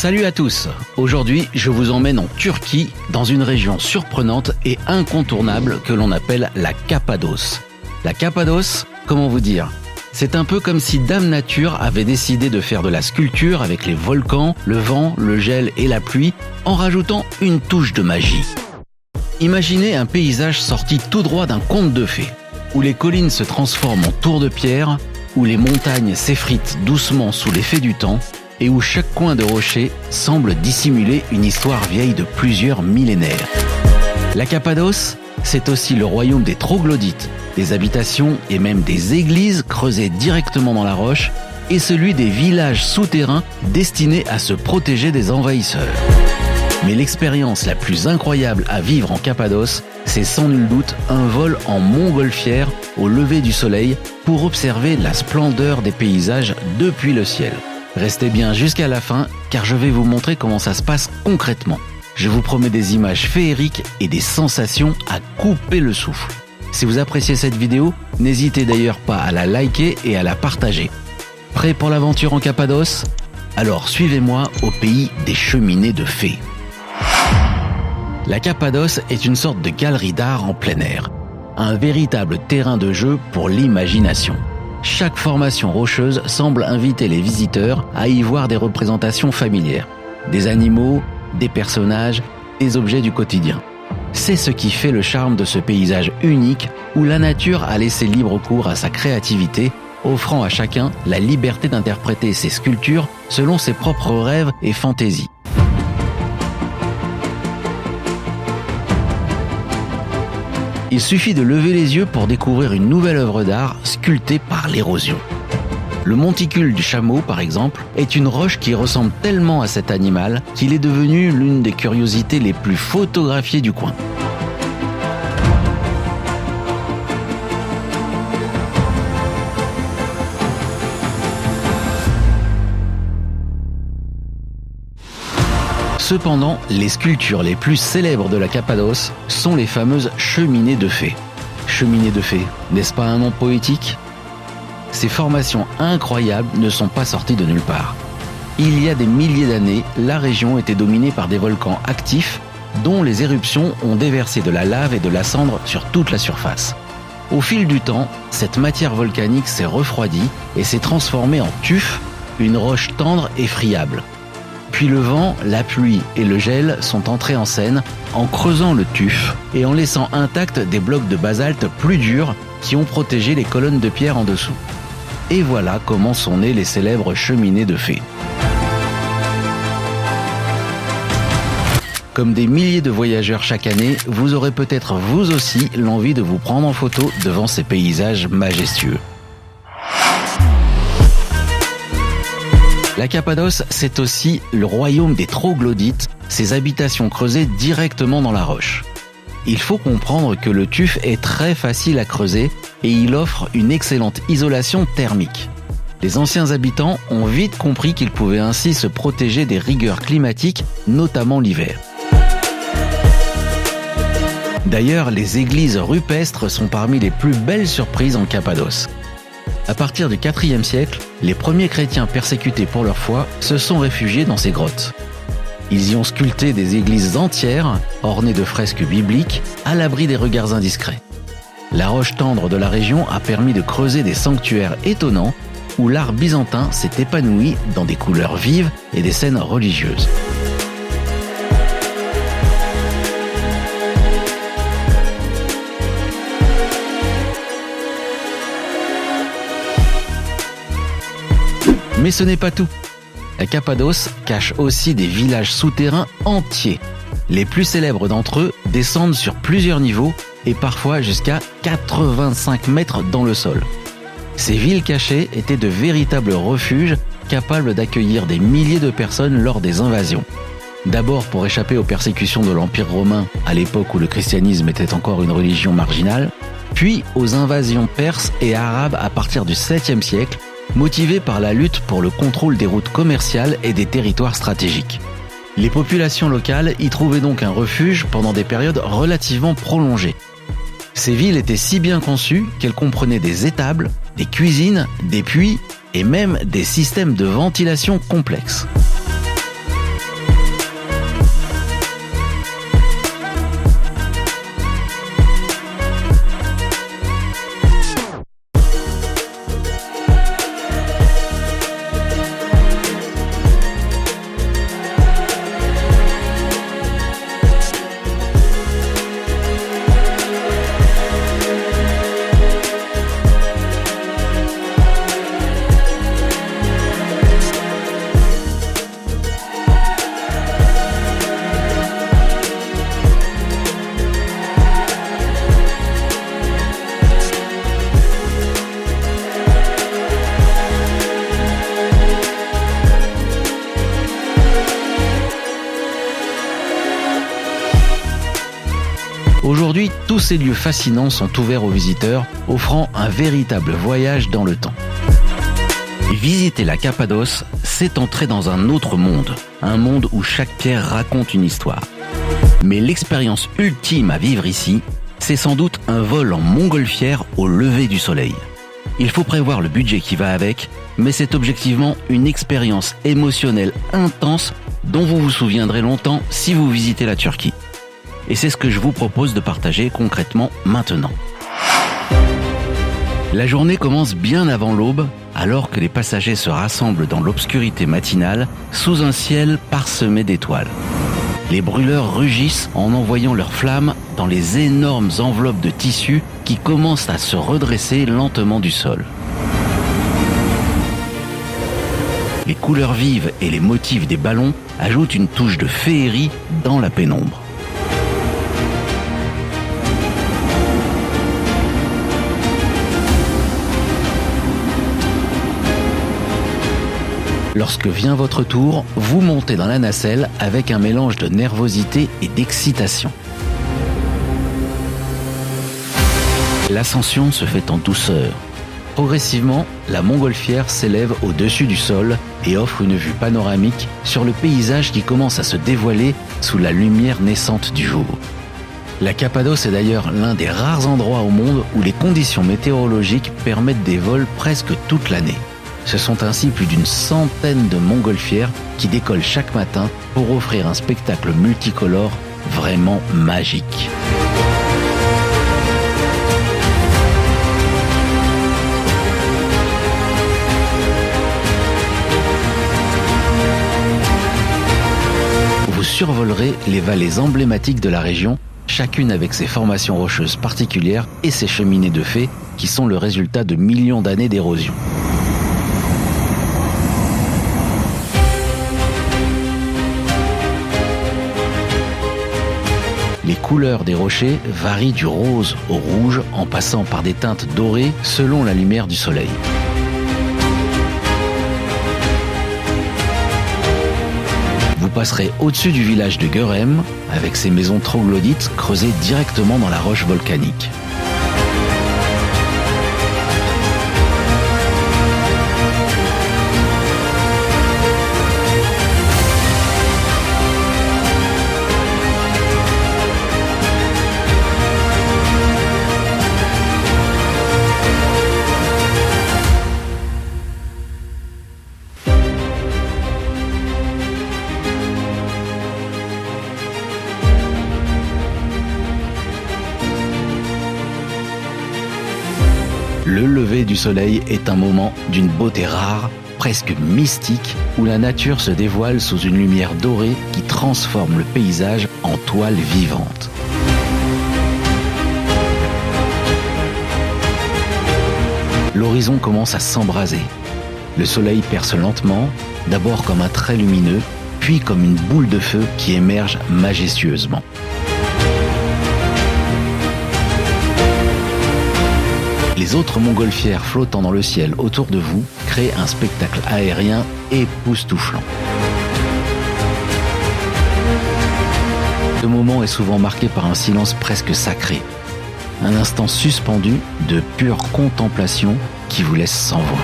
Salut à tous. Aujourd'hui, je vous emmène en Turquie, dans une région surprenante et incontournable que l'on appelle la Cappadoce. La Cappadoce, comment vous dire ? C'est un peu comme si Dame Nature avait décidé de faire de la sculpture avec les volcans, le vent, le gel et la pluie, en rajoutant une touche de magie. Imaginez un paysage sorti tout droit d'un conte de fées, où les collines se transforment en tours de pierre, où les montagnes s'effritent doucement sous l'effet du temps, et où chaque coin de rocher semble dissimuler une histoire vieille de plusieurs millénaires. La Cappadoce, c'est aussi le royaume des troglodytes, des habitations et même des églises creusées directement dans la roche, et celui des villages souterrains destinés à se protéger des envahisseurs. Mais l'expérience la plus incroyable à vivre en Cappadoce, c'est sans nul doute un vol en montgolfière au lever du soleil pour observer la splendeur des paysages depuis le ciel. Restez bien jusqu'à la fin car je vais vous montrer comment ça se passe concrètement. Je vous promets des images féeriques et des sensations à couper le souffle. Si vous appréciez cette vidéo, n'hésitez d'ailleurs pas à la liker et à la partager. Prêt pour l'aventure en Cappadoce ? Alors suivez-moi au pays des cheminées de fées. La Cappadoce est une sorte de galerie d'art en plein air. Un véritable terrain de jeu pour l'imagination. Chaque formation rocheuse semble inviter les visiteurs à y voir des représentations familières. Des animaux, des personnages, des objets du quotidien. C'est ce qui fait le charme de ce paysage unique où la nature a laissé libre cours à sa créativité, offrant à chacun la liberté d'interpréter ses sculptures selon ses propres rêves et fantaisies. Il suffit de lever les yeux pour découvrir une nouvelle œuvre d'art sculptée par l'érosion. Le monticule du chameau, par exemple, est une roche qui ressemble tellement à cet animal qu'il est devenu l'une des curiosités les plus photographiées du coin. Cependant, les sculptures les plus célèbres de la Cappadoce sont les fameuses cheminées de fées. Cheminées de fées, n'est-ce pas un nom poétique ? Ces formations incroyables ne sont pas sorties de nulle part. Il y a des milliers d'années, la région était dominée par des volcans actifs dont les éruptions ont déversé de la lave et de la cendre sur toute la surface. Au fil du temps, cette matière volcanique s'est refroidie et s'est transformée en tuf, une roche tendre et friable. Puis le vent, la pluie et le gel sont entrés en scène en creusant le tuf et en laissant intacts des blocs de basalte plus durs qui ont protégé les colonnes de pierre en dessous. Et voilà comment sont nées les célèbres cheminées de fées. Comme des milliers de voyageurs chaque année, vous aurez peut-être vous aussi l'envie de vous prendre en photo devant ces paysages majestueux. La Cappadoce, c'est aussi le royaume des troglodytes, ces habitations creusées directement dans la roche. Il faut comprendre que le tuf est très facile à creuser et il offre une excellente isolation thermique. Les anciens habitants ont vite compris qu'ils pouvaient ainsi se protéger des rigueurs climatiques, notamment l'hiver. D'ailleurs, les églises rupestres sont parmi les plus belles surprises en Cappadoce. À partir du IVe siècle, les premiers chrétiens persécutés pour leur foi se sont réfugiés dans ces grottes. Ils y ont sculpté des églises entières, ornées de fresques bibliques, à l'abri des regards indiscrets. La roche tendre de la région a permis de creuser des sanctuaires étonnants où l'art byzantin s'est épanoui dans des couleurs vives et des scènes religieuses. Mais ce n'est pas tout. La Cappadoce cache aussi des villages souterrains entiers. Les plus célèbres d'entre eux descendent sur plusieurs niveaux et parfois jusqu'à 85 mètres dans le sol. Ces villes cachées étaient de véritables refuges capables d'accueillir des milliers de personnes lors des invasions. D'abord pour échapper aux persécutions de l'Empire romain à l'époque où le christianisme était encore une religion marginale, puis aux invasions perses et arabes à partir du 7e siècle, motivés par la lutte pour le contrôle des routes commerciales et des territoires stratégiques. Les populations locales y trouvaient donc un refuge pendant des périodes relativement prolongées. Ces villes étaient si bien conçues qu'elles comprenaient des étables, des cuisines, des puits et même des systèmes de ventilation complexes. Aujourd'hui, tous ces lieux fascinants sont ouverts aux visiteurs, offrant un véritable voyage dans le temps. Visiter la Cappadoce, c'est entrer dans un autre monde, un monde où chaque pierre raconte une histoire. Mais l'expérience ultime à vivre ici, c'est sans doute un vol en montgolfière au lever du soleil. Il faut prévoir le budget qui va avec, mais c'est objectivement une expérience émotionnelle intense dont vous vous souviendrez longtemps si vous visitez la Turquie. Et c'est ce que je vous propose de partager concrètement maintenant. La journée commence bien avant l'aube, alors que les passagers se rassemblent dans l'obscurité matinale sous un ciel parsemé d'étoiles. Les brûleurs rugissent en envoyant leurs flammes dans les énormes enveloppes de tissu qui commencent à se redresser lentement du sol. Les couleurs vives et les motifs des ballons ajoutent une touche de féerie dans la pénombre. Lorsque vient votre tour, vous montez dans la nacelle avec un mélange de nervosité et d'excitation. L'ascension se fait en douceur. Progressivement, la montgolfière s'élève au-dessus du sol et offre une vue panoramique sur le paysage qui commence à se dévoiler sous la lumière naissante du jour. La Cappadoce est d'ailleurs l'un des rares endroits au monde où les conditions météorologiques permettent des vols presque toute l'année. Ce sont ainsi plus d'une centaine de montgolfières qui décollent chaque matin pour offrir un spectacle multicolore vraiment magique. Vous survolerez les vallées emblématiques de la région, chacune avec ses formations rocheuses particulières et ses cheminées de fées qui sont le résultat de millions d'années d'érosion. Les couleurs des rochers varient du rose au rouge en passant par des teintes dorées selon la lumière du soleil. Vous passerez au-dessus du village de Görem avec ses maisons troglodytes creusées directement dans la roche volcanique. Le lever du soleil est un moment d'une beauté rare, presque mystique, où la nature se dévoile sous une lumière dorée qui transforme le paysage en toile vivante. L'horizon commence à s'embraser. Le soleil perce lentement, d'abord comme un trait lumineux, puis comme une boule de feu qui émerge majestueusement. Les autres montgolfières flottant dans le ciel autour de vous créent un spectacle aérien époustouflant. Ce moment est souvent marqué par un silence presque sacré, un instant suspendu de pure contemplation qui vous laisse sans voix.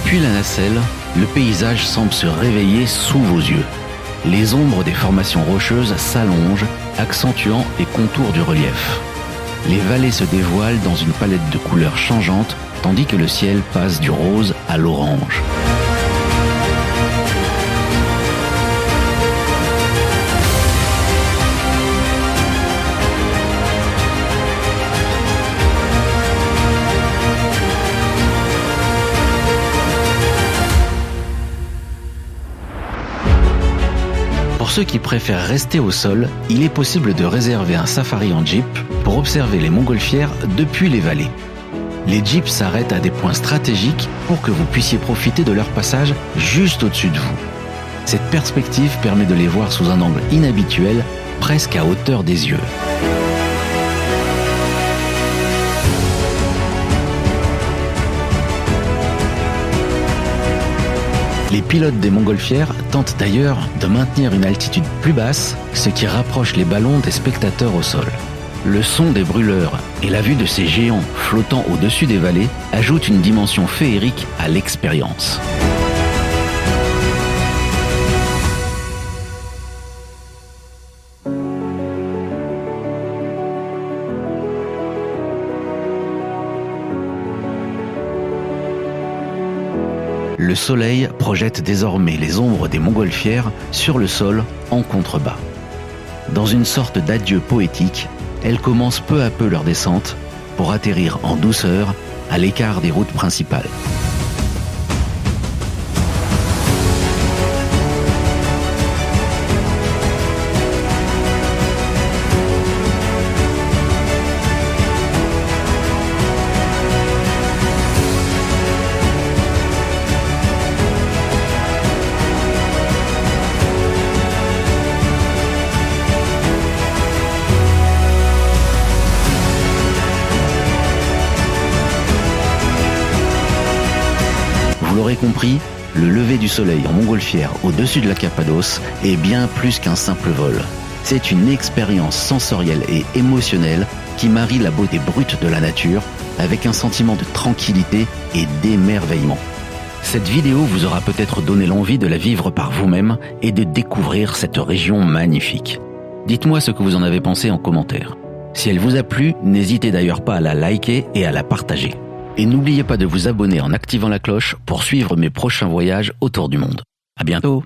Depuis la nacelle, le paysage semble se réveiller sous vos yeux. Les ombres des formations rocheuses s'allongent, accentuant les contours du relief. Les vallées se dévoilent dans une palette de couleurs changeantes, tandis que le ciel passe du rose à l'orange. ceux qui préfèrent rester au sol, il est possible de réserver un safari en jeep pour observer les montgolfières depuis les vallées. Les jeeps s'arrêtent à des points stratégiques pour que vous puissiez profiter de leur passage juste au-dessus de vous. Cette perspective permet de les voir sous un angle inhabituel, presque à hauteur des yeux. Les pilotes des montgolfières tentent d'ailleurs de maintenir une altitude plus basse, ce qui rapproche les ballons des spectateurs au sol. Le son des brûleurs et la vue de ces géants flottant au-dessus des vallées ajoutent une dimension féerique à l'expérience. Le soleil projette désormais les ombres des montgolfières sur le sol en contrebas. Dans une sorte d'adieu poétique, elles commencent peu à peu leur descente pour atterrir en douceur à l'écart des routes principales. Vous l'aurez compris, le lever du soleil en montgolfière au-dessus de la Cappadoce est bien plus qu'un simple vol. C'est une expérience sensorielle et émotionnelle qui marie la beauté brute de la nature avec un sentiment de tranquillité et d'émerveillement. Cette vidéo vous aura peut-être donné l'envie de la vivre par vous-même et de découvrir cette région magnifique. Dites-moi ce que vous en avez pensé en commentaire. Si elle vous a plu, n'hésitez d'ailleurs pas à la liker et à la partager. Et n'oubliez pas de vous abonner en activant la cloche pour suivre mes prochains voyages autour du monde. À bientôt!